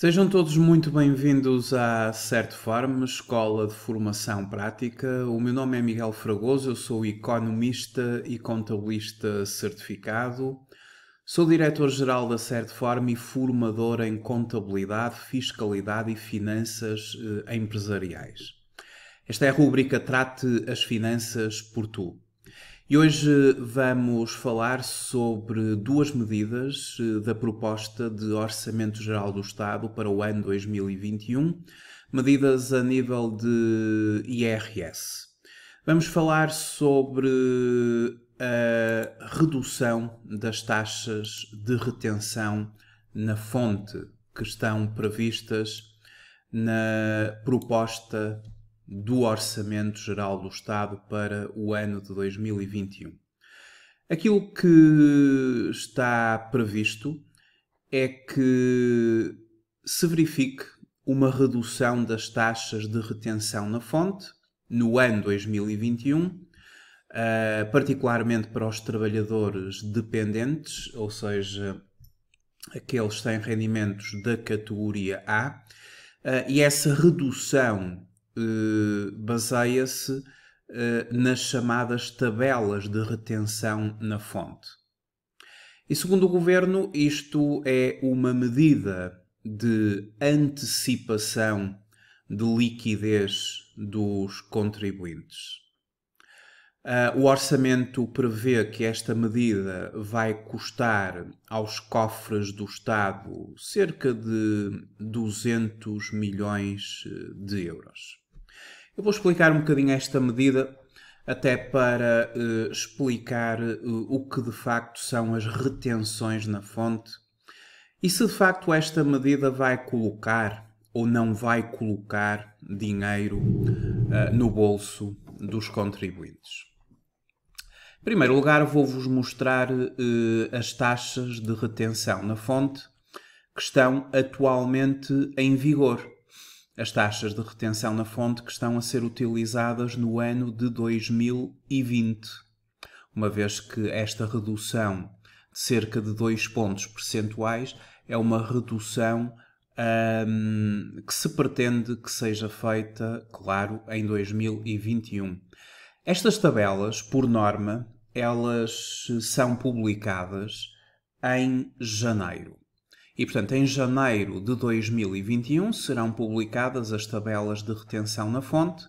Sejam todos muito bem-vindos à Certform, Escola de Formação Prática. O meu nome é Miguel Fragoso, eu sou economista e contabilista certificado. Sou diretor-geral da Certform e formador em contabilidade, fiscalidade e finanças empresariais. Esta é a rubrica Trate as Finanças por Tu. E hoje vamos falar sobre duas medidas da proposta de Orçamento Geral do Estado para o ano 2021, medidas a nível de IRS. Vamos falar sobre a redução das taxas de retenção na fonte que estão previstas na proposta do Orçamento Geral do Estado para o ano de 2021. Aquilo que está previsto é que se verifique uma redução das taxas de retenção na fonte no ano 2021, particularmente para os trabalhadores dependentes, ou seja, aqueles que têm rendimentos da categoria A, e essa redução baseia-se nas chamadas tabelas de retenção na fonte. E segundo o Governo, isto é uma medida de antecipação de liquidez dos contribuintes. O orçamento prevê que esta medida vai custar aos cofres do Estado cerca de 200 milhões de euros. Eu vou explicar um bocadinho esta medida até para explicar o que de facto são as retenções na fonte e se de facto esta medida vai colocar ou não vai colocar dinheiro no bolso dos contribuintes. Em primeiro lugar, vou-vos mostrar as taxas de retenção na fonte que estão atualmente em vigor. As taxas de retenção na fonte que estão a ser utilizadas no ano de 2020, uma vez que esta redução de cerca de 2 pontos percentuais é uma redução que se pretende que seja feita, claro, em 2021. Estas tabelas, por norma, elas são publicadas em janeiro. E, portanto, em janeiro de 2021 serão publicadas as tabelas de retenção na fonte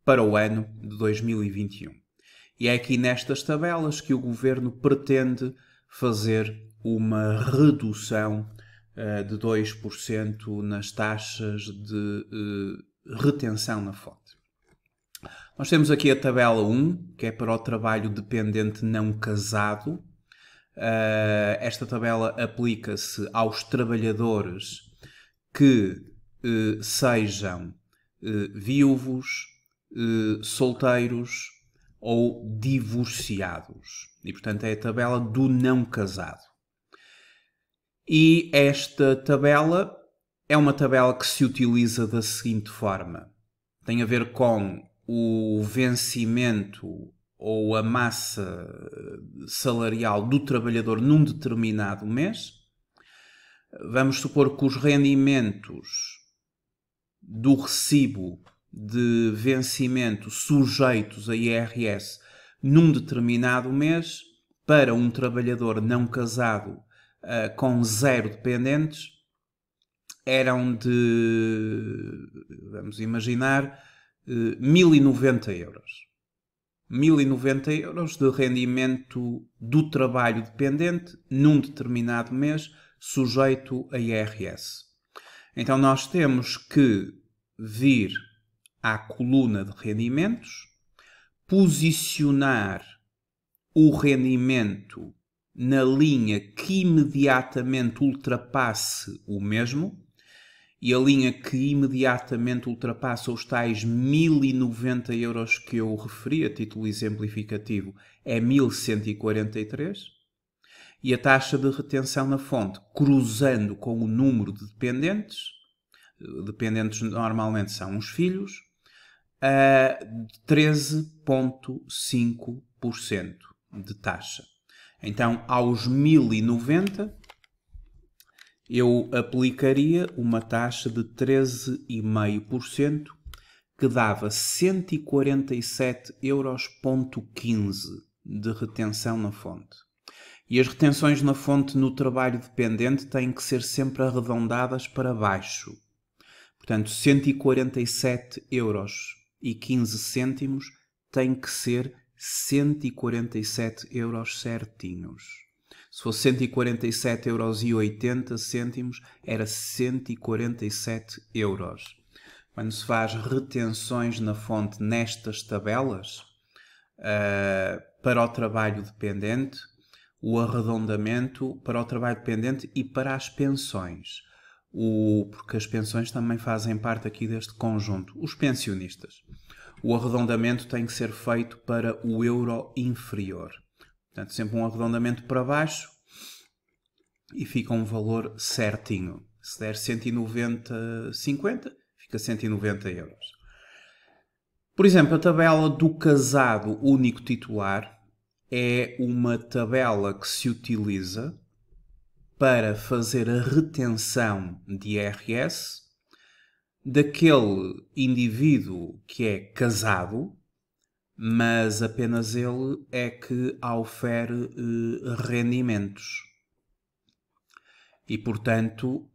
para o ano de 2021. E é aqui nestas tabelas que o Governo pretende fazer uma redução de 2% nas taxas de retenção na fonte. Nós temos aqui a tabela 1, que é para o trabalho dependente não casado. Esta tabela aplica-se aos trabalhadores que sejam viúvos, solteiros ou divorciados. E, portanto, é a tabela do não casado. E esta tabela é uma tabela que se utiliza da seguinte forma. Tem a ver com o vencimento ou a massa salarial do trabalhador num determinado mês. Vamos supor que os rendimentos do recibo de vencimento sujeitos a IRS num determinado mês, para um trabalhador não casado com 0 dependentes, eram de, vamos imaginar, 1090 euros. 1090 euros de rendimento do trabalho dependente num determinado mês, sujeito a IRS. Então nós temos que vir à coluna de rendimentos, posicionar o rendimento na linha que imediatamente ultrapasse o mesmo, e a linha que imediatamente ultrapassa os tais 1090 euros que eu referi a título exemplificativo é 1143, e a taxa de retenção na fonte, cruzando com o número de dependentes normalmente são os filhos, a 13,5% de taxa. Então, aos 1090, eu aplicaria uma taxa de 13,5%, que dava 147,15 euros de retenção na fonte. E as retenções na fonte no trabalho dependente têm que ser sempre arredondadas para baixo. Portanto, 147,15 euros tem que ser 147 euros certinhos. Se fosse 147,80 euros, era 147 euros. Quando se faz retenções na fonte nestas tabelas, para o trabalho dependente, o arredondamento para o trabalho dependente e para as pensões. Porque as pensões também fazem parte aqui deste conjunto. Os pensionistas. O arredondamento tem que ser feito para o euro inferior. Portanto, sempre um arredondamento para baixo e fica um valor certinho. Se der 190,50, fica 190 euros. Por exemplo, a tabela do casado único titular é uma tabela que se utiliza para fazer a retenção de IRS daquele indivíduo que é casado, mas apenas ele é que aufere rendimentos. E, portanto,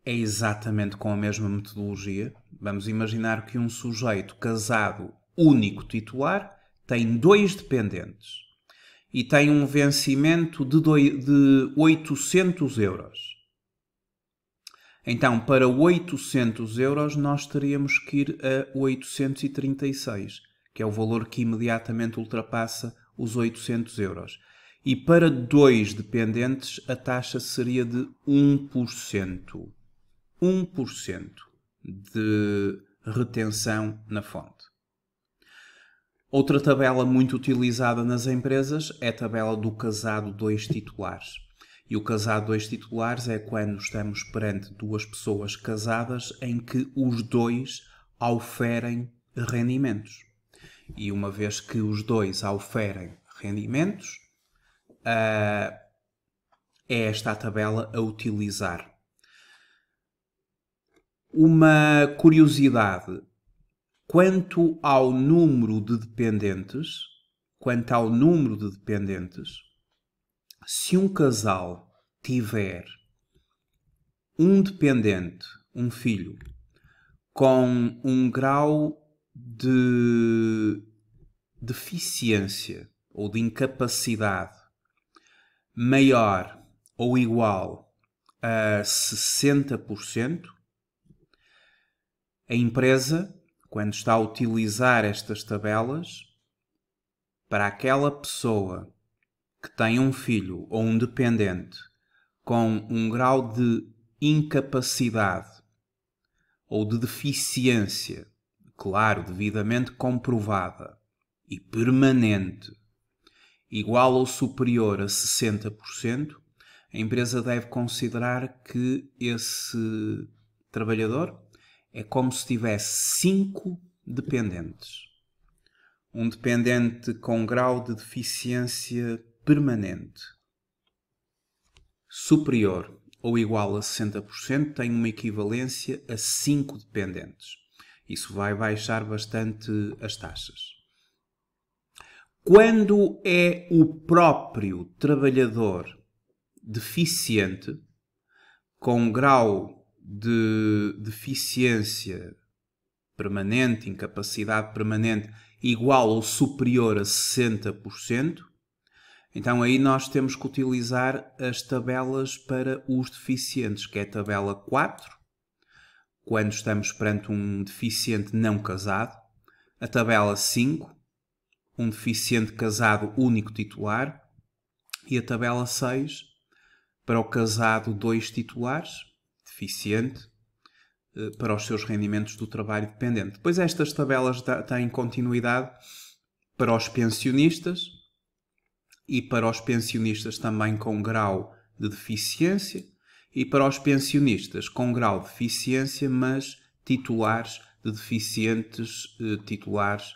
é exatamente com a mesma metodologia. Vamos imaginar que um sujeito casado único titular tem 2 dependentes e tem um vencimento de 800 euros. Então, para 800 euros, nós teríamos que ir a 836, que é o valor que imediatamente ultrapassa os 800 euros. E para 2 dependentes, a taxa seria de 1%. 1% de retenção na fonte. Outra tabela muito utilizada nas empresas é a tabela do casado 2 titulares. E o casado 2 titulares é quando estamos perante 2 pessoas casadas em que os 2 auferem rendimentos. E uma vez que os 2 auferem rendimentos, é esta a tabela a utilizar. Uma curiosidade. Quanto ao número de dependentes, se um casal tiver um dependente, um filho, com um grau de deficiência ou de incapacidade maior ou igual a 60%, a empresa, quando está a utilizar estas tabelas, para aquela pessoa que tem um filho ou um dependente com um grau de incapacidade ou de deficiência, claro, devidamente comprovada e permanente, igual ou superior a 60%, a empresa deve considerar que esse trabalhador é como se tivesse 5 dependentes. Um dependente com grau de deficiência permanente superior ou igual a 60% tem uma equivalência a 5 dependentes. Isso vai baixar bastante as taxas. Quando é o próprio trabalhador deficiente, com grau de deficiência permanente, incapacidade permanente, igual ou superior a 60%, então aí nós temos que utilizar as tabelas para os deficientes, que é a tabela 4, quando estamos perante um deficiente não casado, a tabela 5, um deficiente casado único titular, e a tabela 6, para o casado 2 titulares, deficiente, para os seus rendimentos do trabalho dependente. Depois estas tabelas têm continuidade para os pensionistas e para os pensionistas também com grau de deficiência e para os pensionistas com grau de deficiência, mas titulares de deficientes, titulares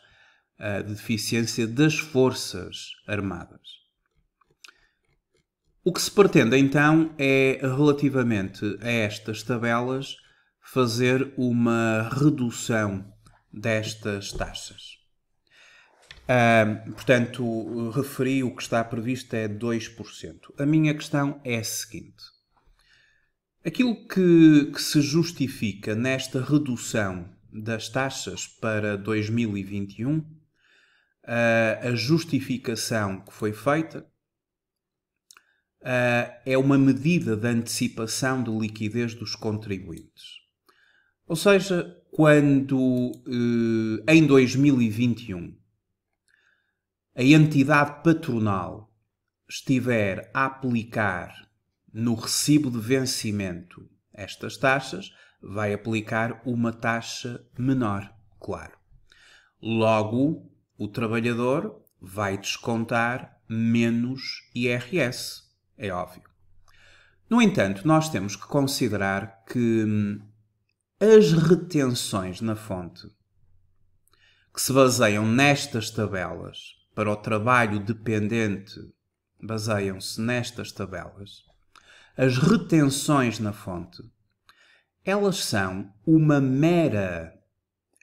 de deficiência das Forças Armadas. O que se pretende então é, relativamente a estas tabelas, fazer uma redução destas taxas. Portanto, referi o que está previsto é 2%. A minha questão é a seguinte. Aquilo que se justifica nesta redução das taxas para 2021, a justificação que foi feita é uma medida de antecipação de liquidez dos contribuintes. Ou seja, quando em 2021 a entidade patronal estiver a aplicar no recibo de vencimento estas taxas, vai aplicar uma taxa menor, claro. Logo, o trabalhador vai descontar menos IRS, é óbvio. No entanto, nós temos que considerar que as retenções na fonte que se baseiam nestas tabelas para o trabalho dependente, baseiam-se nestas tabelas. As retenções na fonte, elas são uma mera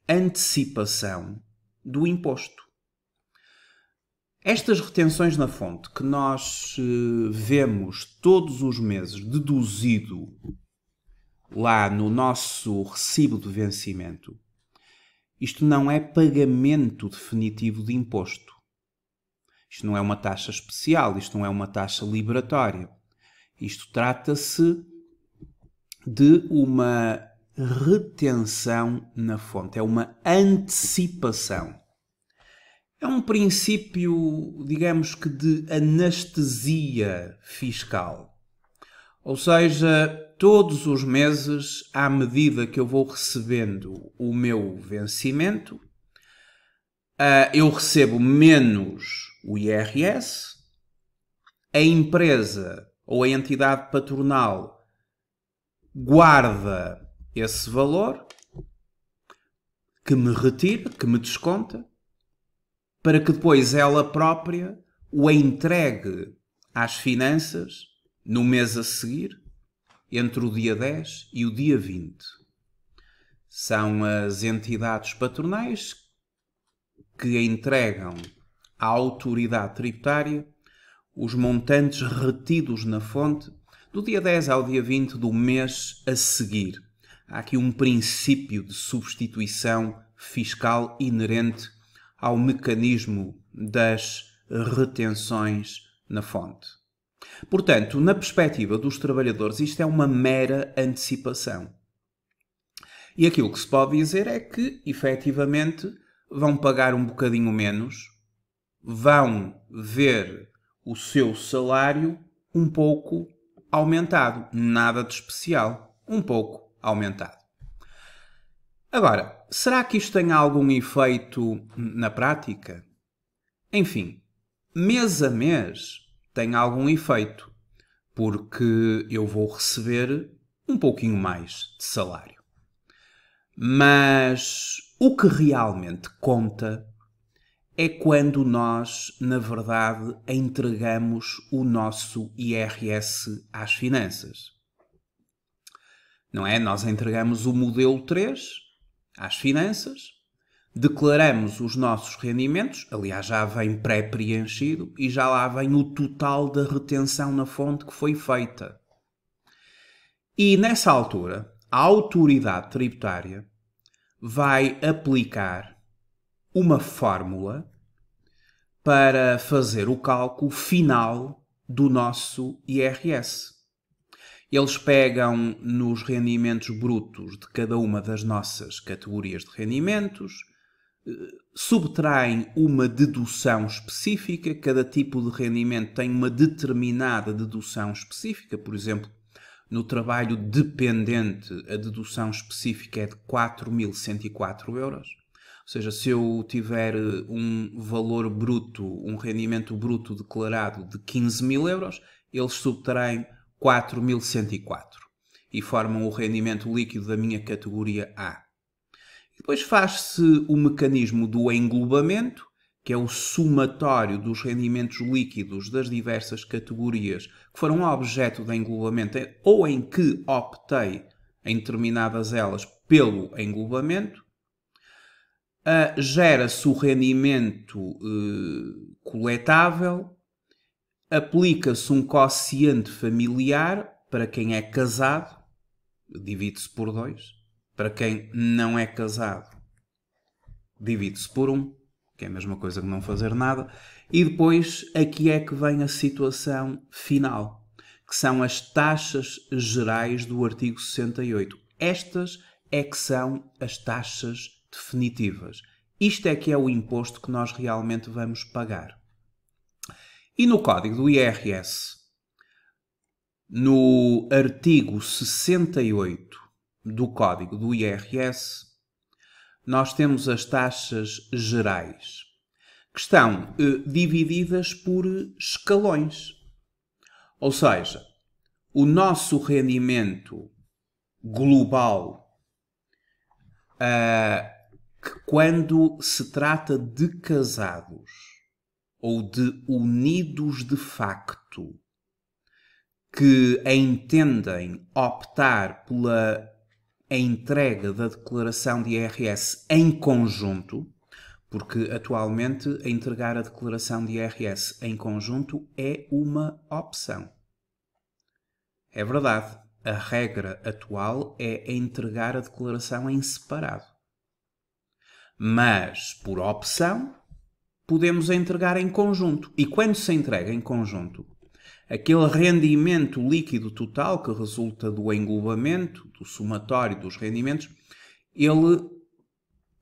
antecipação do imposto. Estas retenções na fonte que nós vemos todos os meses deduzido lá no nosso recibo de vencimento, isto não é pagamento definitivo de imposto. Isto não é uma taxa especial, isto não é uma taxa liberatória. Isto trata-se de uma retenção na fonte, é uma antecipação. É um princípio, digamos que, de anestesia fiscal. Ou seja, todos os meses, à medida que eu vou recebendo o meu vencimento, eu recebo menos o IRS, a empresa ou a entidade patronal guarda esse valor, que me retira, que me desconta, para que depois ela própria o entregue às finanças no mês a seguir, entre o dia 10 e o dia 20. São as entidades patronais que entregam à autoridade tributária os montantes retidos na fonte do dia 10 ao dia 20 do mês a seguir. Há aqui um princípio de substituição fiscal inerente ao mecanismo das retenções na fonte. Portanto, na perspectiva dos trabalhadores, isto é uma mera antecipação. E aquilo que se pode dizer é que, efetivamente, vão pagar um bocadinho menos, vão ver o seu salário um pouco aumentado. Nada de especial, um pouco aumentado. Agora, será que isto tem algum efeito na prática? Enfim, mês a mês tem algum efeito, porque eu vou receber um pouquinho mais de salário. Mas o que realmente conta é quando nós, na verdade, entregamos o nosso IRS às finanças. Não é? Nós entregamos o modelo 3 às finanças, declaramos os nossos rendimentos, aliás, já vem pré-preenchido e já lá vem o total da retenção na fonte que foi feita. E nessa altura, a autoridade tributária vai aplicar uma fórmula para fazer o cálculo final do nosso IRS. Eles pegam nos rendimentos brutos de cada uma das nossas categorias de rendimentos, subtraem uma dedução específica, cada tipo de rendimento tem uma determinada dedução específica, por exemplo, no trabalho dependente a dedução específica é de 4.104 euros. Ou seja, se eu tiver um valor bruto, um rendimento bruto declarado de 15.000 euros, eles subtraem 4.104 e formam o rendimento líquido da minha categoria A. Depois faz-se o mecanismo do englobamento, que é o somatório dos rendimentos líquidos das diversas categorias que foram objeto de englobamento ou em que optei em determinadas elas pelo englobamento, gera-se o rendimento coletável, aplica-se um quociente familiar para quem é casado, divide-se por 2. Para quem não é casado, divide-se por 1, que é a mesma coisa que não fazer nada. E depois aqui é que vem a situação final, que são as taxas gerais do artigo 68. Estas é que são as taxas definitivas. Isto é que é o imposto que nós realmente vamos pagar. E no código do IRS, no artigo 68 do código do IRS, nós temos as taxas gerais, que estão divididas por escalões. Ou seja, o nosso rendimento global, que quando se trata de casados ou de unidos de facto, que entendem optar pela entrega da declaração de IRS em conjunto, porque atualmente entregar a declaração de IRS em conjunto é uma opção. É verdade, a regra atual é entregar a declaração em separado. Mas, por opção, podemos entregar em conjunto. E quando se entrega em conjunto, aquele rendimento líquido total que resulta do englobamento, do somatório dos rendimentos, ele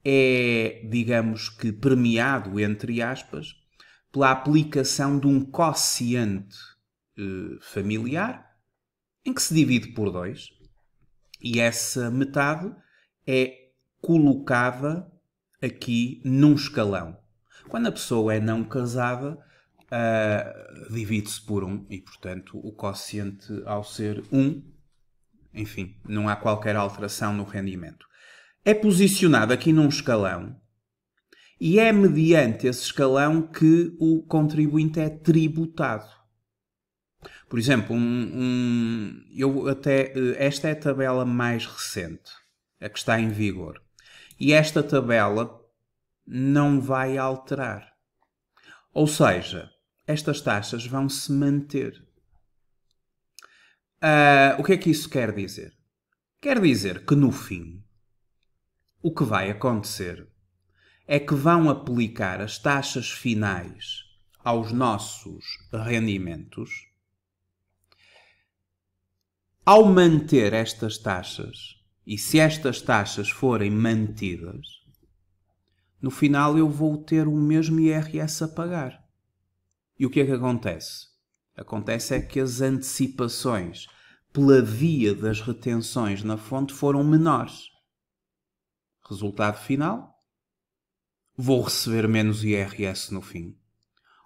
é, digamos que, premiado, entre aspas, pela aplicação de um quociente familiar, em que se divide por 2, e essa metade é colocada aqui num escalão. Quando a pessoa é não casada, divide-se por 1 e, portanto, o quociente ao ser 1, enfim, não há qualquer alteração no rendimento. É posicionado aqui num escalão e é mediante esse escalão que o contribuinte é tributado. Por exemplo, esta é a tabela mais recente, a que está em vigor. E esta tabela não vai alterar. Ou seja, estas taxas vão se manter. O que é que isso quer dizer? Quer dizer que, no fim, o que vai acontecer é que vão aplicar as taxas finais aos nossos rendimentos. Ao manter estas taxas, e se estas taxas forem mantidas, no final eu vou ter o mesmo IRS a pagar. E o que é que acontece? Acontece é que as antecipações pela via das retenções na fonte foram menores. Resultado final, vou receber menos IRS no fim.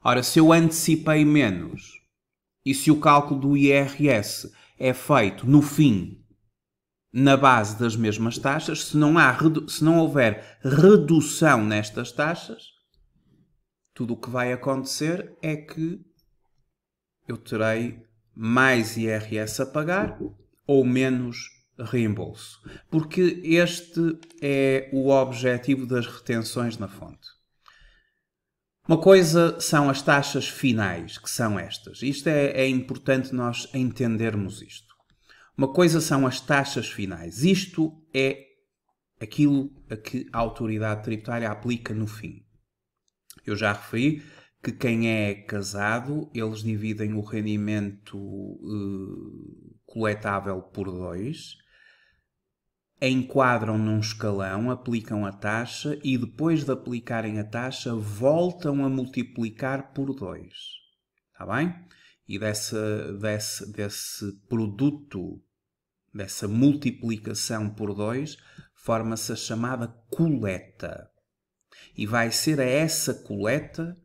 Ora, se eu antecipei menos e se o cálculo do IRS é feito no fim na base das mesmas taxas, se não houver redução nestas taxas, tudo o que vai acontecer é que eu terei mais IRS a pagar ou menos reembolso. Porque este é o objetivo das retenções na fonte. Uma coisa são as taxas finais, que são estas. Isto é importante nós entendermos isto. Uma coisa são as taxas finais. Isto é aquilo a que a autoridade tributária aplica no fim. Eu já referi que quem é casado, eles dividem o rendimento coletável por 2, enquadram num escalão, aplicam a taxa e depois de aplicarem a taxa voltam a multiplicar por 2. Está bem? E desse produto, dessa multiplicação por 2, forma-se a chamada coleta. E vai ser a essa coleta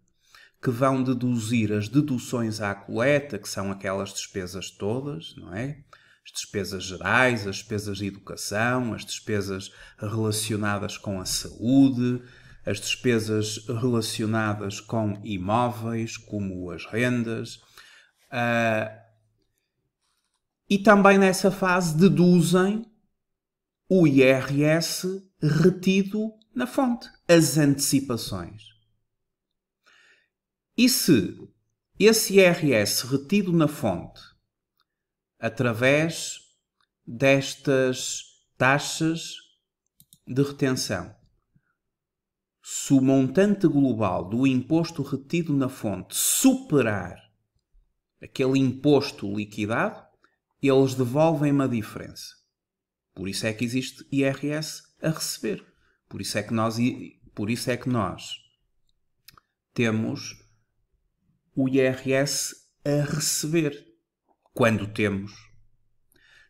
que vão deduzir as deduções à coleta, que são aquelas despesas todas, não é? As despesas gerais, as despesas de educação, as despesas relacionadas com a saúde, as despesas relacionadas com imóveis, como as rendas, e também nessa fase deduzem o IRS retido na fonte, as antecipações. E se esse IRS retido na fonte, através destas taxas de retenção, se o montante global do imposto retido na fonte superar aquele imposto liquidado, eles devolvem-me a diferença. Por isso é que existe IRS a receber. Por isso é que nós temos o IRS a receber quando temos.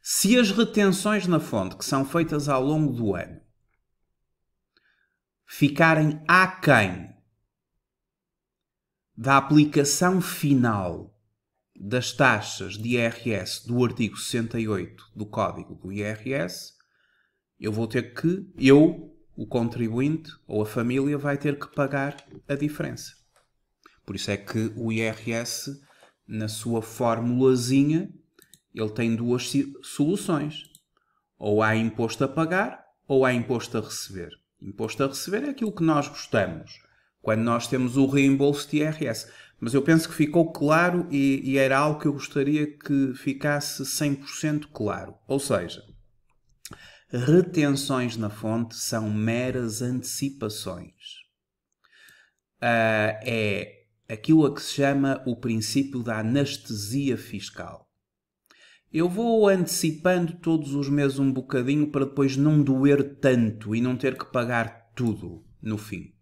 Se as retenções na fonte que são feitas ao longo do ano ficarem aquém da aplicação final das taxas de IRS do artigo 68 do Código do IRS, o contribuinte ou a família, vai ter que pagar a diferença. Por isso é que o IRS, na sua formulazinha, ele tem duas soluções. Ou há imposto a pagar, ou há imposto a receber. Imposto a receber é aquilo que nós gostamos, quando nós temos o reembolso de IRS. Mas eu penso que ficou claro e era algo que eu gostaria que ficasse 100% claro. Ou seja, retenções na fonte são meras antecipações. É aquilo a que se chama o princípio da anestesia fiscal. Eu vou antecipando todos os meses um bocadinho para depois não doer tanto e não ter que pagar tudo no fim.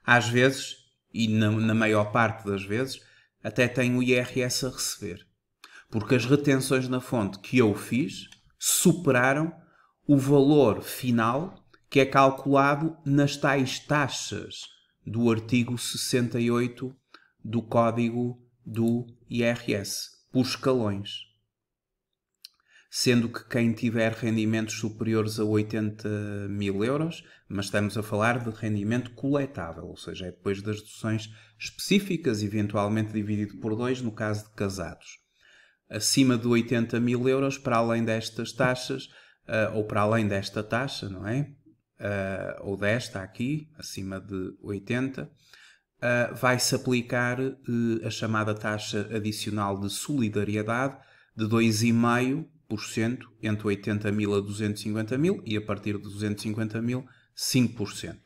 Às vezes, e na maior parte das vezes, até tenho o IRS a receber. Porque as retenções na fonte que eu fiz superaram o valor final que é calculado nas tais taxas do artigo 68 do Código do IRS, por escalões. Sendo que quem tiver rendimentos superiores a 80 mil euros, mas estamos a falar de rendimento coletável, ou seja, é depois das deduções específicas, eventualmente dividido por 2 no caso de casados. Acima de 80 mil euros, para além destas taxas, ou para além desta taxa, não é? Ou desta aqui, acima de 80, vai-se aplicar a chamada taxa adicional de solidariedade de 2,5% entre 80 mil a 250 mil e a partir de 250 mil, 5%.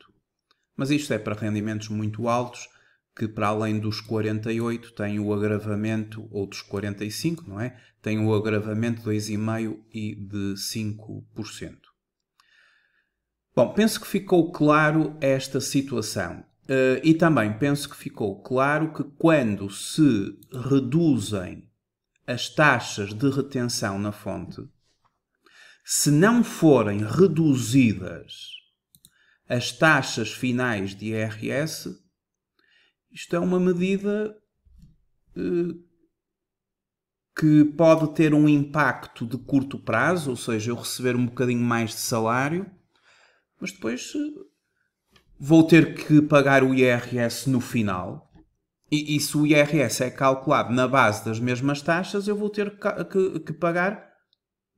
Mas isto é para rendimentos muito altos, que para além dos 48 têm o agravamento, ou dos 45, não é? Tem o agravamento de 2,5% e de 5%. Bom, penso que ficou claro esta situação. E também penso que ficou claro que quando se reduzem as taxas de retenção na fonte, se não forem reduzidas as taxas finais de IRS, isto é uma medida que pode ter um impacto de curto prazo, ou seja, eu receber um bocadinho mais de salário, mas depois vou ter que pagar o IRS no final. E se o IRS é calculado na base das mesmas taxas, eu vou ter que pagar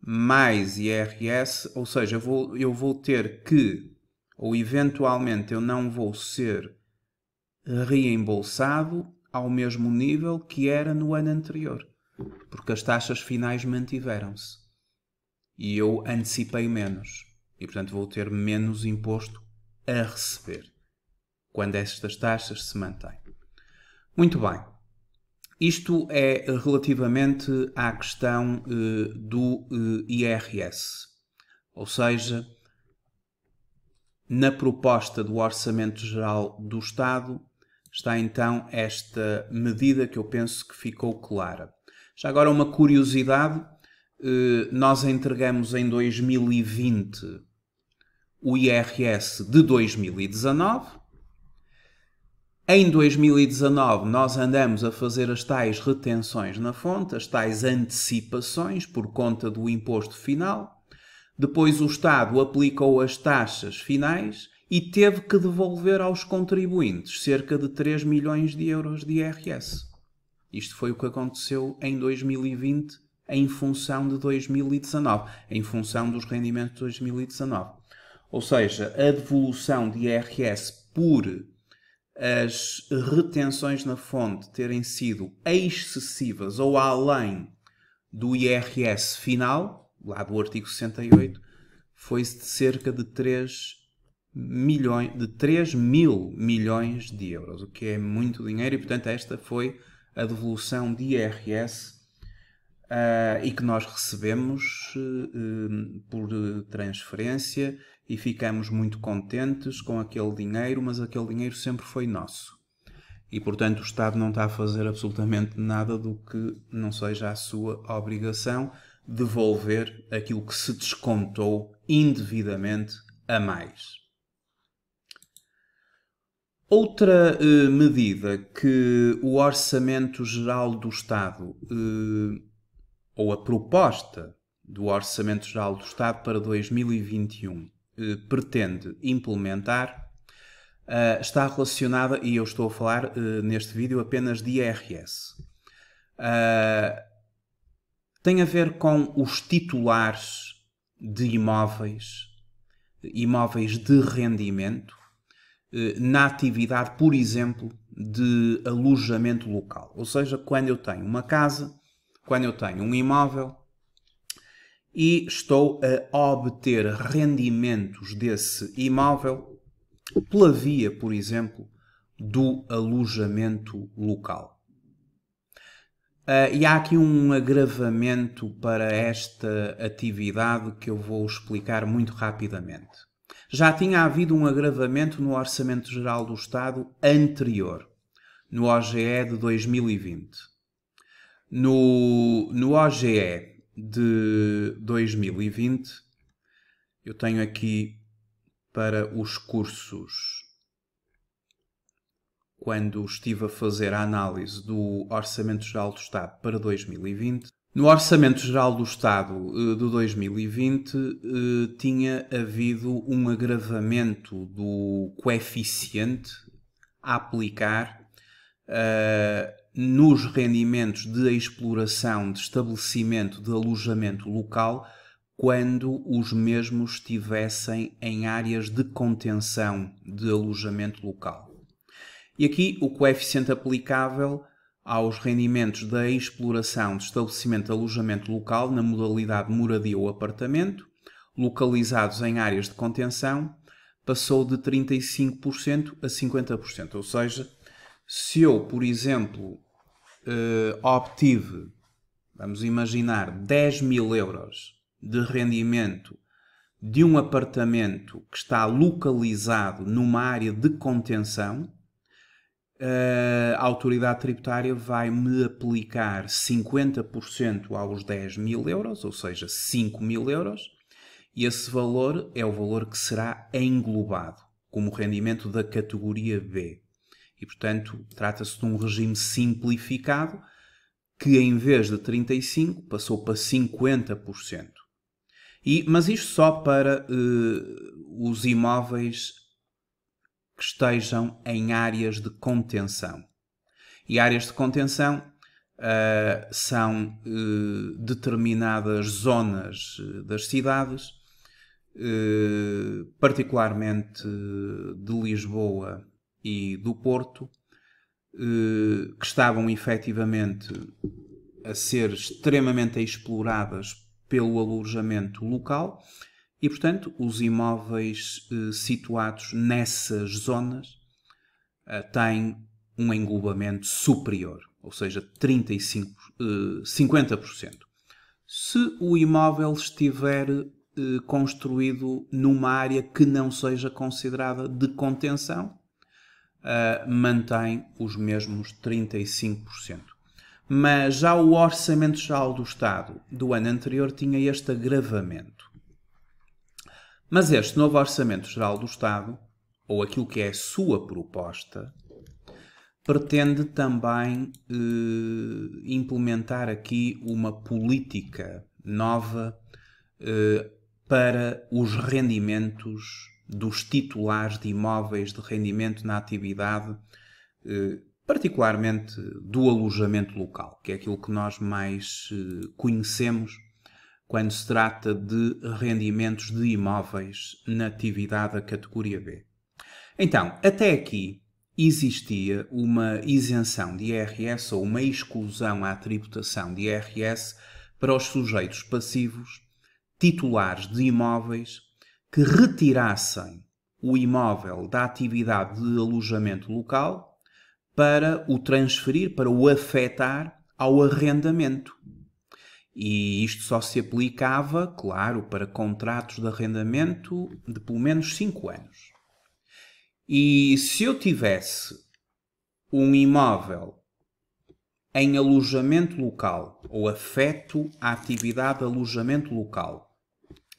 mais IRS, ou seja, eu vou ter que, ou eventualmente eu não vou ser reembolsado ao mesmo nível que era no ano anterior, porque as taxas finais mantiveram-se e eu antecipei menos e, portanto, vou ter menos imposto a receber quando estas taxas se mantêm. Muito bem. Isto é relativamente à questão do IRS. Ou seja, na proposta do Orçamento Geral do Estado está então esta medida que eu penso que ficou clara. Já agora uma curiosidade, nós entregamos em 2020 o IRS de 2019. Em 2019 nós andamos a fazer as tais retenções na fonte, as tais antecipações por conta do imposto final. Depois o Estado aplicou as taxas finais e teve que devolver aos contribuintes cerca de 3 milhões de euros de IRS. Isto foi o que aconteceu em 2020 em função de 2019, em função dos rendimentos de 2019. Ou seja, a devolução de IRS por as retenções na fonte terem sido excessivas ou além do IRS final, lá do artigo 68, foi de cerca de 3 mil milhões de euros, o que é muito dinheiro, e portanto esta foi a devolução de IRS e que nós recebemos por transferência e ficamos muito contentes com aquele dinheiro, mas aquele dinheiro sempre foi nosso. E, portanto, o Estado não está a fazer absolutamente nada do que não seja a sua obrigação devolver aquilo que se descontou indevidamente a mais. Outra medida que o Orçamento Geral do Estado, ou a proposta do Orçamento Geral do Estado para 2021, pretende implementar, está relacionada, e eu estou a falar neste vídeo apenas de IRS, tem a ver com os titulares de imóveis de rendimento, na atividade, por exemplo, de alojamento local. Ou seja, quando eu tenho uma casa, quando eu tenho um imóvel e estou a obter rendimentos desse imóvel pela via, por exemplo, do alojamento local. E há aqui um agravamento para esta atividade que eu vou explicar muito rapidamente. Já tinha havido um agravamento no Orçamento Geral do Estado anterior, no OGE de 2020. No OGE de 2020, eu tenho aqui para os cursos, quando estive a fazer a análise do Orçamento Geral do Estado para 2020. No Orçamento Geral do Estado de 2020 tinha havido um agravamento do coeficiente a aplicar nos rendimentos de exploração de estabelecimento de alojamento local quando os mesmos estivessem em áreas de contenção de alojamento local. E aqui o coeficiente aplicável aos rendimentos da exploração de estabelecimento de alojamento local na modalidade moradia ou apartamento, localizados em áreas de contenção, passou de 35% a 50%. Ou seja, se eu, por exemplo, obtive, vamos imaginar, 10 mil euros de rendimento de um apartamento que está localizado numa área de contenção, a autoridade tributária vai-me aplicar 50% aos 10 mil euros, ou seja, 5 mil euros, e esse valor é o valor que será englobado como rendimento da categoria B. E, portanto, trata-se de um regime simplificado que, em vez de 35%, passou para 50%. Mas isto só para os imóveis que estejam em áreas de contenção. E áreas de contenção são determinadas zonas das cidades, particularmente de Lisboa e do Porto, que estavam efetivamente a ser extremamente exploradas pelo alojamento local. E, portanto, os imóveis situados nessas zonas têm um englobamento superior, ou seja, 50%. Se o imóvel estiver construído numa área que não seja considerada de contenção, mantém os mesmos 35%. Mas já o Orçamento Geral do Estado do ano anterior tinha este agravamento. Mas este novo Orçamento Geral do Estado, ou aquilo que é a sua proposta, pretende também implementar aqui uma política nova para os rendimentos dos titulares de imóveis de rendimento na atividade, particularmente do alojamento local, que é aquilo que nós mais conhecemos quando se trata de rendimentos de imóveis na atividade da categoria B. Então, até aqui existia uma isenção de IRS ou uma exclusão à tributação de IRS para os sujeitos passivos titulares de imóveis que retirassem o imóvel da atividade de alojamento local para o transferir, para o afetar ao arrendamento. E isto só se aplicava, claro, para contratos de arrendamento de pelo menos 5 anos. E se eu tivesse um imóvel em alojamento local ou afeto à atividade de alojamento local,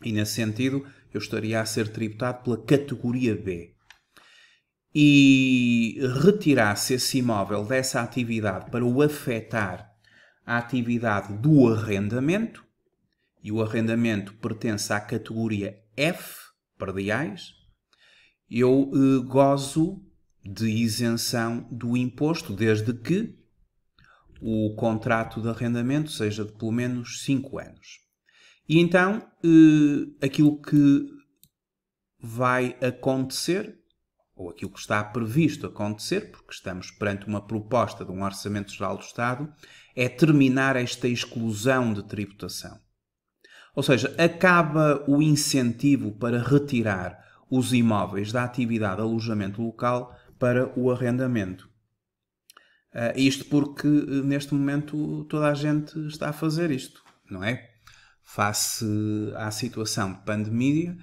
e nesse sentido eu estaria a ser tributado pela categoria B, e retirasse esse imóvel dessa atividade para o afetar à atividade do arrendamento, e o arrendamento pertence à categoria F, prediais, eu gozo de isenção do imposto, desde que o contrato de arrendamento seja de pelo menos 5 anos. E então, aquilo que vai acontecer, ou aquilo que está previsto acontecer, porque estamos perante uma proposta de um Orçamento Geral do Estado, é terminar esta exclusão de tributação. Ou seja, acaba o incentivo para retirar os imóveis da atividade de alojamento local para o arrendamento. Isto porque, neste momento, toda a gente está a fazer isto, não é? Face à situação de pandemia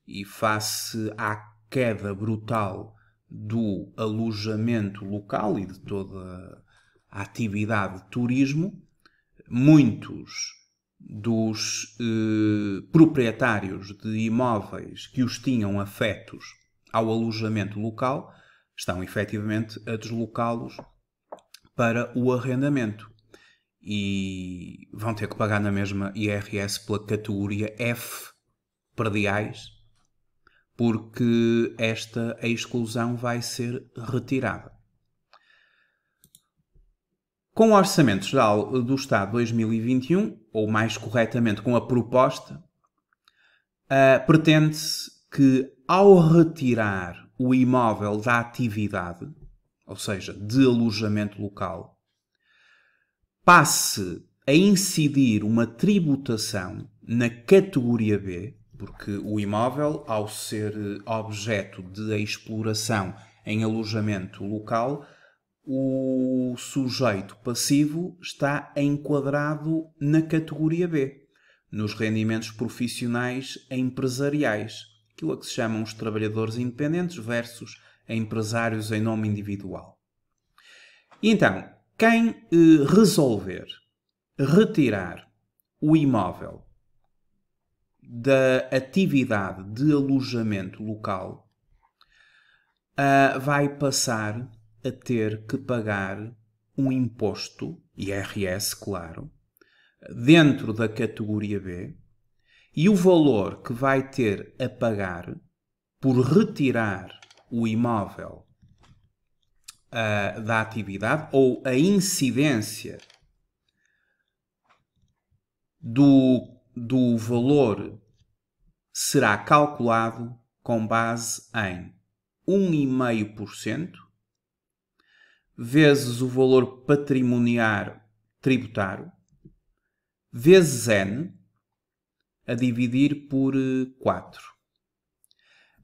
e face à queda brutal do alojamento local e de toda a atividade de turismo, muitos dos proprietários de imóveis que os tinham afetos ao alojamento local estão efetivamente a deslocá-los para o arrendamento e vão ter que pagar na mesma IRS pela categoria F, prediais, porque esta exclusão vai ser retirada. Com o Orçamento Geral do Estado 2021, ou mais corretamente com a proposta, pretende-se que ao retirar o imóvel da atividade, ou seja, de alojamento local, passe a incidir uma tributação na categoria B, porque o imóvel, ao ser objeto de exploração em alojamento local, o sujeito passivo está enquadrado na categoria B, nos rendimentos profissionais empresariais, aquilo a que se chamam os trabalhadores independentes versus empresários em nome individual. E então, quem resolver retirar o imóvel da atividade de alojamento local vai passar a ter que pagar um imposto, IRS, claro, dentro da categoria B, e o valor que vai ter a pagar por retirar o imóvel da atividade, ou a incidência do valor será calculado com base em 1,5% vezes o valor patrimonial tributário vezes N a dividir por 4,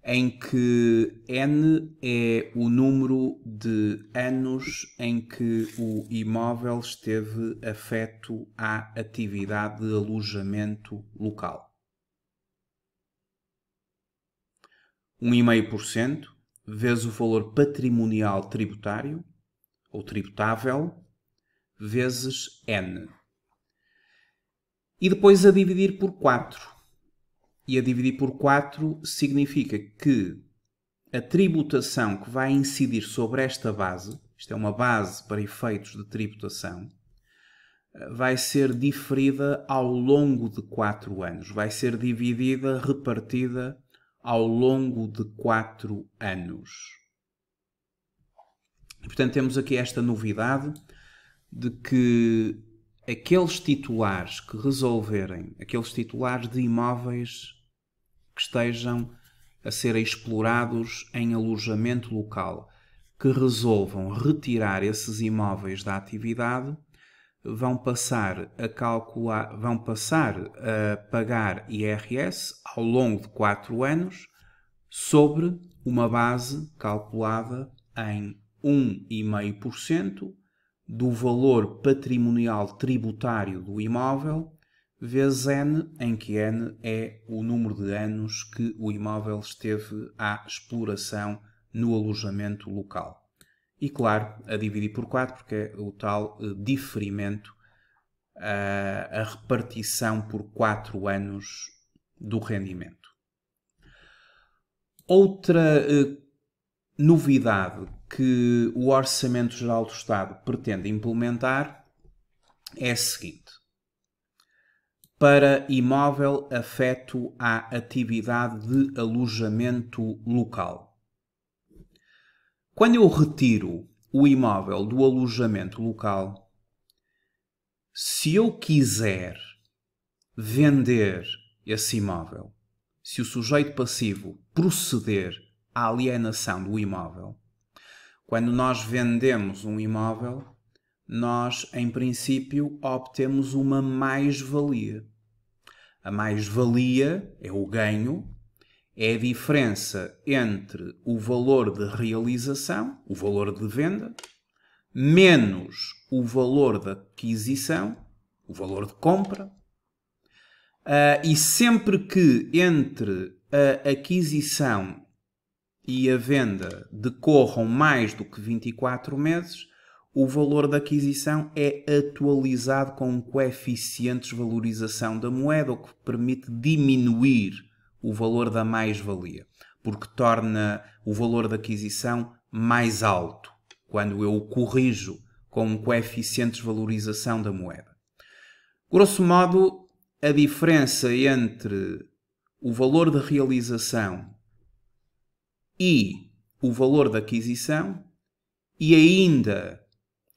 em que N é o número de anos em que o imóvel esteve afeto à atividade de alojamento local. 1,5% vezes o valor patrimonial tributário, ou tributável, vezes N. E depois a dividir por 4. E a dividir por 4 significa que a tributação que vai incidir sobre esta base, isto é uma base para efeitos de tributação, vai ser diferida ao longo de 4 anos. Vai ser dividida, repartida ao longo de 4 anos. E, portanto, temos aqui esta novidade de que aqueles titulares que resolverem, aqueles titulares de imóveis que estejam a serem explorados em alojamento local, que resolvam retirar esses imóveis da atividade, vão passar a pagar IRS ao longo de 4 anos sobre uma base calculada em 1,5% do valor patrimonial tributário do imóvel, vezes N, em que N é o número de anos que o imóvel esteve à exploração no alojamento local. E, claro, a dividir por 4, porque é o tal diferimento, a repartição por 4 anos do rendimento. Outra novidade que o Orçamento Geral do Estado pretende implementar é a seguinte: para imóvel afeto à atividade de alojamento local. Quando eu retiro o imóvel do alojamento local, se eu quiser vender esse imóvel, se o sujeito passivo proceder à alienação do imóvel, quando nós vendemos um imóvel, nós, em princípio, obtemos uma mais-valia. A mais-valia é o ganho, é a diferença entre o valor de realização, o valor de venda, menos o valor de aquisição, o valor de compra. E sempre que entre a aquisição e a venda decorram mais do que 24 meses, o valor da aquisição é atualizado com um coeficiente de desvalorização da moeda, o que permite diminuir o valor da mais-valia, porque torna o valor da aquisição mais alto, quando eu o corrijo com um coeficiente de desvalorização da moeda. Grosso modo, a diferença entre o valor de realização e o valor da aquisição, e ainda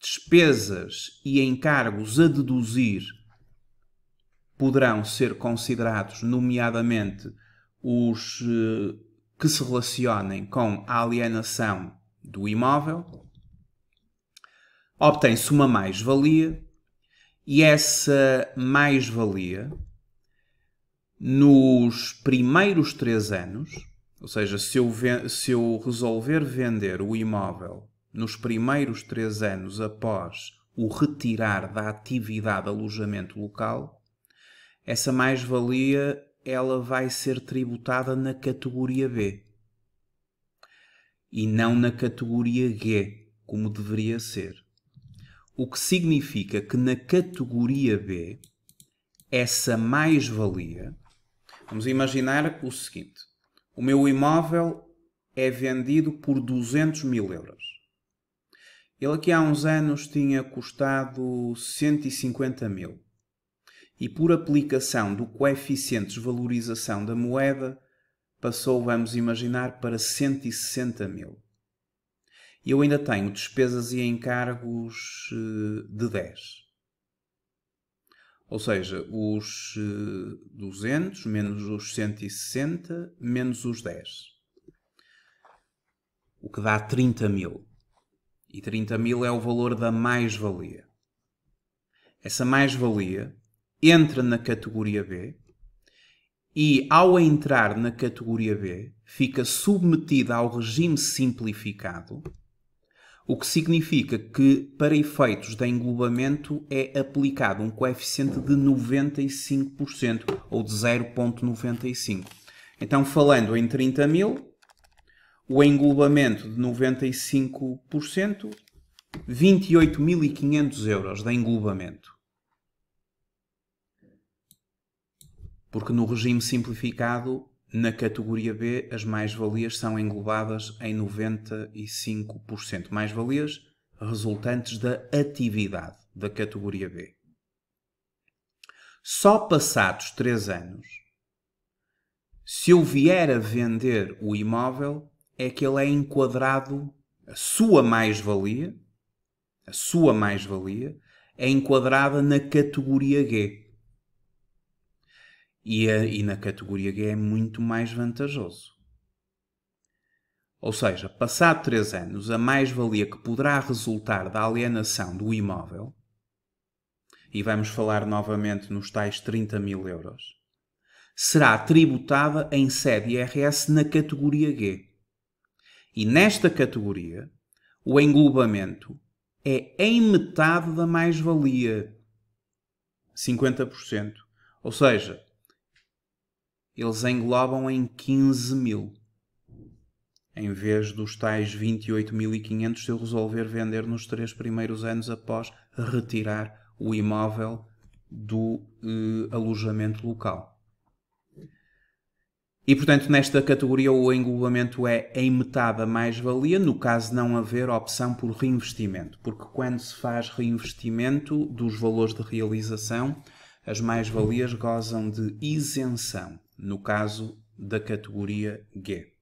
despesas e encargos a deduzir, poderão ser considerados, nomeadamente, os que se relacionem com a alienação do imóvel. Obtém-se uma mais-valia, e essa mais-valia, nos primeiros 3 anos, ou seja, se eu resolver vender o imóvel nos primeiros 3 anos após o retirar da atividade de alojamento local, essa mais-valia ela vai ser tributada na categoria B e não na categoria G, como deveria ser. O que significa que na categoria B, essa mais-valia, vamos imaginar o seguinte: o meu imóvel é vendido por 200 mil euros. Ele aqui há uns anos tinha custado 150 mil. E por aplicação do coeficiente de desvalorização da moeda, passou, vamos imaginar, para 160 mil. E eu ainda tenho despesas e encargos de 10. Ou seja, os 200 menos os 160 menos os 10. O que dá 30 mil. E 30 mil é o valor da mais-valia. Essa mais-valia entra na categoria B e, ao entrar na categoria B, fica submetida ao regime simplificado, o que significa que, para efeitos de englobamento, é aplicado um coeficiente de 95% ou de 0,95. Então, falando em 30 mil, o englobamento de 95%, 28.500 euros de englobamento. Porque no regime simplificado, na categoria B, as mais-valias são englobadas em 95%. Mais-valias resultantes da atividade da categoria B. Só passados 3 anos, Se eu vier a vender o imóvel, é que ele é enquadrado, a sua mais-valia é enquadrada na categoria G. E na categoria G é muito mais vantajoso. Ou seja, passado 3 anos, a mais-valia que poderá resultar da alienação do imóvel, e vamos falar novamente nos tais 30.000 euros, será tributada em sede IRS na categoria G. E nesta categoria, o englobamento é em metade da mais-valia, 50%. Ou seja, eles englobam em 15.000. Em vez dos tais 28.500 se eu resolver vender nos 3 primeiros anos após retirar o imóvel do alojamento local. E, portanto, nesta categoria o englobamento é em metade a mais-valia, no caso de não haver opção por reinvestimento. Porque quando se faz reinvestimento dos valores de realização, as mais-valias gozam de isenção, no caso da categoria G.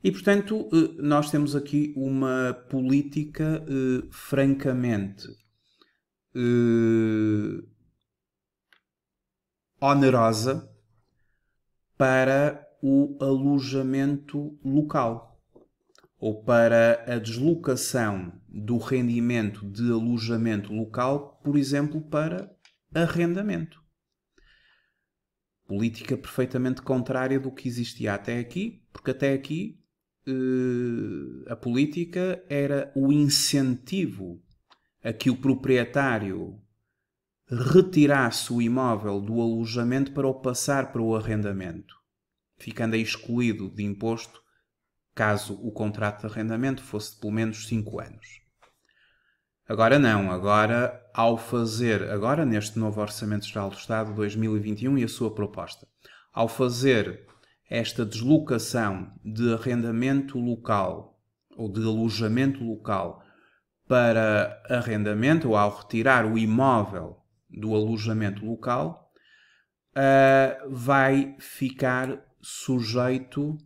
E, portanto, nós temos aqui uma política francamente onerosa para o alojamento local ou para a deslocação do rendimento de alojamento local, por exemplo, para arrendamento. Política perfeitamente contrária do que existia até aqui, porque até aqui a política era o incentivo a que o proprietário retirasse o imóvel do alojamento para o passar para o arrendamento, ficando aí excluído de imposto caso o contrato de arrendamento fosse de pelo menos 5 anos. Agora não, agora neste novo Orçamento Geral do Estado 2021 e a sua proposta, ao fazer esta deslocação de arrendamento local ou de alojamento local para arrendamento, ou ao retirar o imóvel do alojamento local, vai ficar sujeito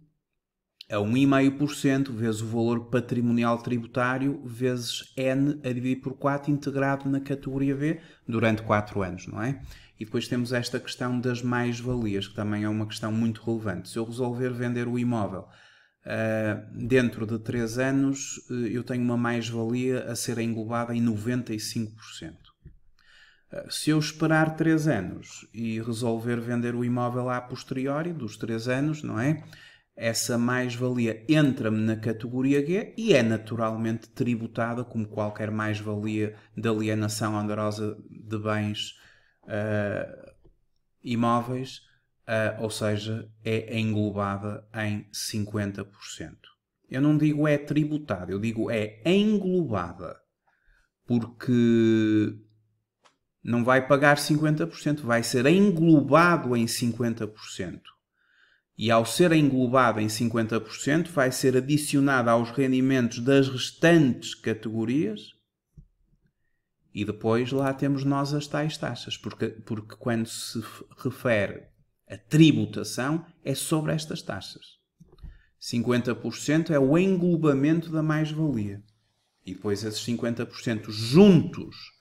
a 1,5% vezes o valor patrimonial tributário vezes N a dividir por 4 integrado na categoria B durante 4 anos, não é? E depois temos esta questão das mais-valias, que também é uma questão muito relevante. Se eu resolver vender o imóvel dentro de 3 anos, eu tenho uma mais-valia a ser englobada em 95%. Se eu esperar 3 anos e resolver vender o imóvel a posteriori dos 3 anos, não é? Essa mais-valia entra-me na categoria G e é naturalmente tributada como qualquer mais-valia de alienação onerosa de bens imóveis, ou seja, é englobada em 50%. Eu não digo é tributada, eu digo é englobada, porque não vai pagar 50%, vai ser englobado em 50%. E ao ser englobado em 50%, vai ser adicionado aos rendimentos das restantes categorias e depois lá temos nós as tais taxas, porque quando se refere a tributação é sobre estas taxas. 50% é o englobamento da mais-valia. E depois esses 50% juntos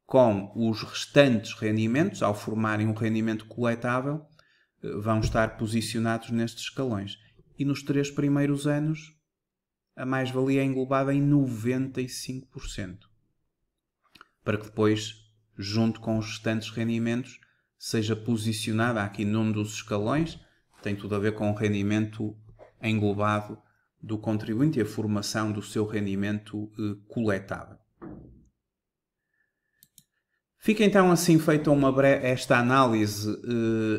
com os restantes rendimentos, ao formarem um rendimento coletável, vão estar posicionados nestes escalões. E nos 3 primeiros anos, a mais-valia é englobada em 95%. Para que depois, junto com os restantes rendimentos, seja posicionada aqui num dos escalões, tem tudo a ver com o rendimento englobado do contribuinte e a formação do seu rendimento coletável. Fica então assim feita esta análise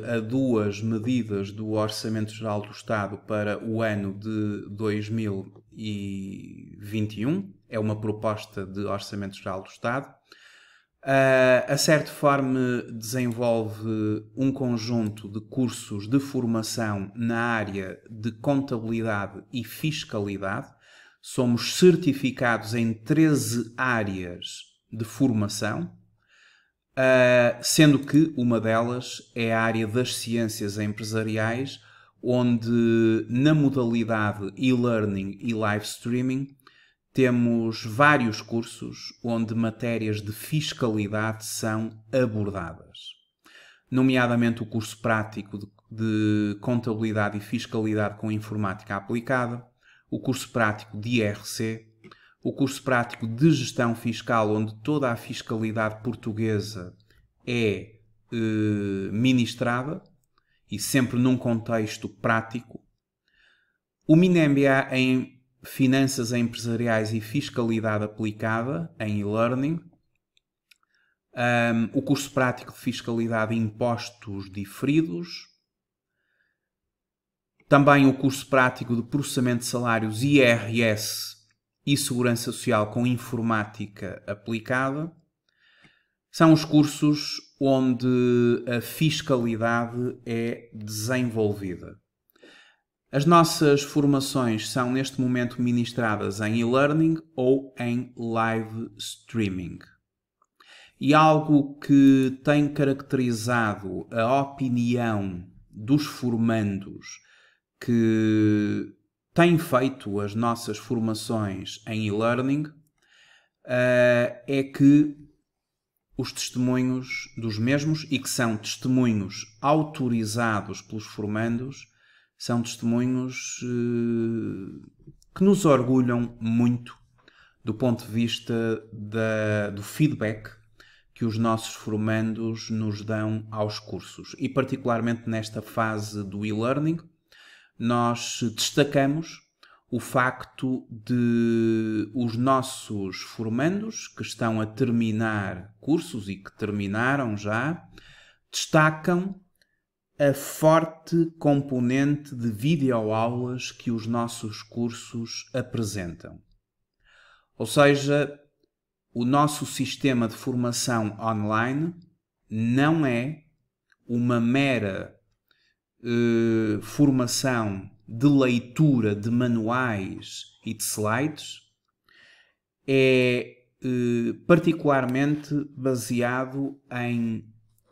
a 2 medidas do Orçamento Geral do Estado para o ano de 2021. É uma proposta de Orçamento Geral do Estado. A Certeform desenvolve um conjunto de cursos de formação na área de contabilidade e fiscalidade. Somos certificados em 13 áreas de formação. sendo que uma delas é a área das ciências empresariais, onde na modalidade e-learning e live streaming temos vários cursos onde matérias de fiscalidade são abordadas, nomeadamente o curso prático de contabilidade e fiscalidade com informática aplicada, o curso prático de IRC, o curso prático de gestão fiscal, onde toda a fiscalidade portuguesa é ministrada e sempre num contexto prático, o Mini MBA em Finanças Empresariais e Fiscalidade Aplicada, em e-learning, o curso prático de Fiscalidade e Impostos Diferidos, também o curso prático de Processamento de Salários IRS e Segurança Social com Informática Aplicada. São os cursos onde a fiscalidade é desenvolvida. As nossas formações são neste momento ministradas em e-learning ou em live streaming. E algo que tem caracterizado a opinião dos formandos que têm feito as nossas formações em e-learning é que os testemunhos dos mesmos, e que são testemunhos autorizados pelos formandos, são testemunhos que nos orgulham muito do ponto de vista do feedback que os nossos formandos nos dão aos cursos. E particularmente nesta fase do e-learning, nós destacamos o facto de os nossos formandos que estão a terminar cursos e que terminaram já, destacam a forte componente de videoaulas que os nossos cursos apresentam. Ou seja, o nosso sistema de formação online não é uma mera formação de leitura de manuais e de slides, é particularmente baseado em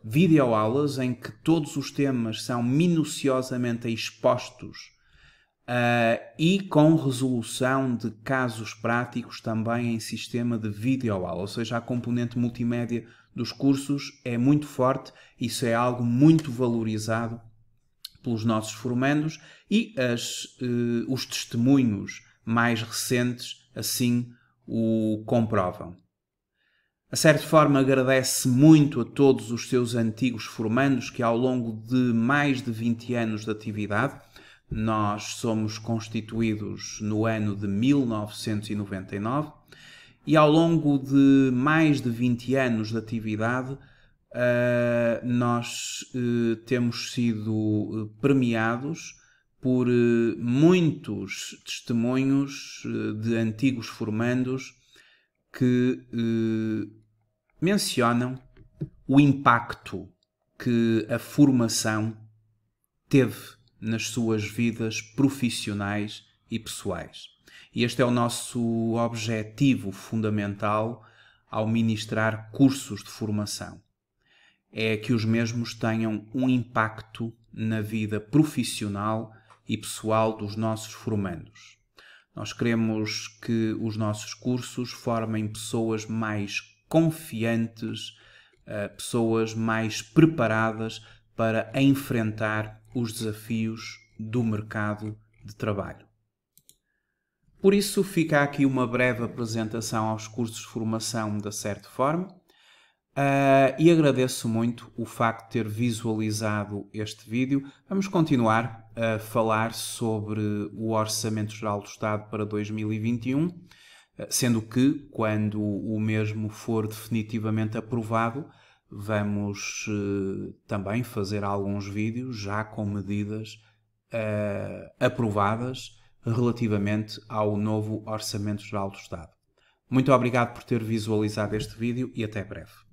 videoaulas em que todos os temas são minuciosamente expostos e com resolução de casos práticos também em sistema de videoaula, ou seja, a componente multimédia dos cursos é muito forte, isso é algo muito valorizado pelos nossos formandos e os testemunhos mais recentes assim o comprovam. A certa forma, agradece muito a todos os seus antigos formandos que ao longo de mais de 20 anos de atividade, nós somos constituídos no ano de 1999, e ao longo de mais de 20 anos de atividade, nós temos sido premiados por muitos testemunhos de antigos formandos que mencionam o impacto que a formação teve nas suas vidas profissionais e pessoais. E este é o nosso objetivo fundamental ao ministrar cursos de formação. É que os mesmos tenham um impacto na vida profissional e pessoal dos nossos formandos. Nós queremos que os nossos cursos formem pessoas mais confiantes, pessoas mais preparadas para enfrentar os desafios do mercado de trabalho. Por isso, fica aqui uma breve apresentação aos cursos de formação da Certform. E agradeço muito o facto de ter visualizado este vídeo. Vamos continuar a falar sobre o Orçamento Geral do Estado para 2021, sendo que, quando o mesmo for definitivamente aprovado, vamos também fazer alguns vídeos já com medidas aprovadas relativamente ao novo Orçamento Geral do Estado. Muito obrigado por ter visualizado este vídeo e até breve.